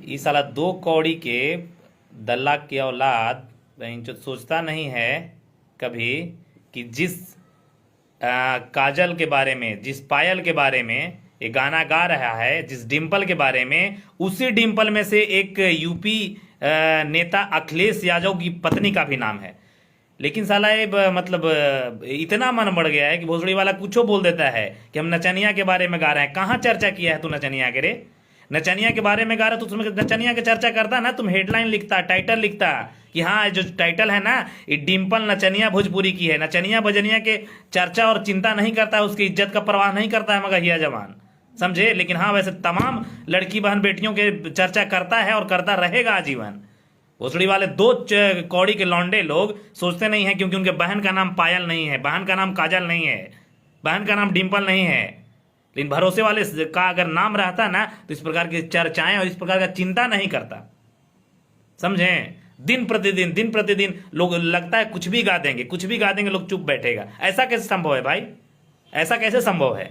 ये साला दो कौड़ी के दल्ला की औलाद जो सोचता नहीं है कभी कि जिस काजल के बारे में, जिस पायल के बारे में ये गाना गा रहा है, जिस डिम्पल के बारे में, उसी डिम्पल में से एक यूपी नेता अखिलेश यादव की पत्नी का भी नाम है। लेकिन साला ये मतलब इतना मन बढ़ गया है कि भोसड़ी वाला कुछो बोल देता है कि हम नचनिया के बारे में गा रहे हैं। कहाँ चर्चा किया है तू नचनिया के रे? नचनिया के बारे में गा रहा तो उसमें नचनिया की चर्चा करता ना, तुम हेडलाइन लिखता, टाइटल लिखता कि हाँ जो टाइटल है ना ये डिम्पल नचनिया भोजपुरी की है। नचनिया भजनिया के चर्चा और चिंता नहीं करता है, उसकी इज्जत का परवाह नहीं करता है मगहिया जवान, समझे। लेकिन हाँ वैसे तमाम लड़की बहन बेटियों के चर्चा करता है और करता रहेगा आजीवन। भोसड़ी वाले दो कौड़ी के लौंडे लोग सोचते नहीं है, क्योंकि उनके बहन का नाम पायल नहीं है, बहन का नाम काजल नहीं है, बहन का नाम डिम्पल नहीं है। लेकिन भरोसे वाले का अगर नाम रहता ना तो इस प्रकार की चर्चाएं और इस प्रकार का चिंता नहीं करता, समझे। दिन प्रतिदिन लोग लगता है कुछ भी गा देंगे, कुछ भी गा देंगे, लोग चुप बैठेगा। ऐसा कैसे संभव है भाई? ऐसा कैसे संभव है?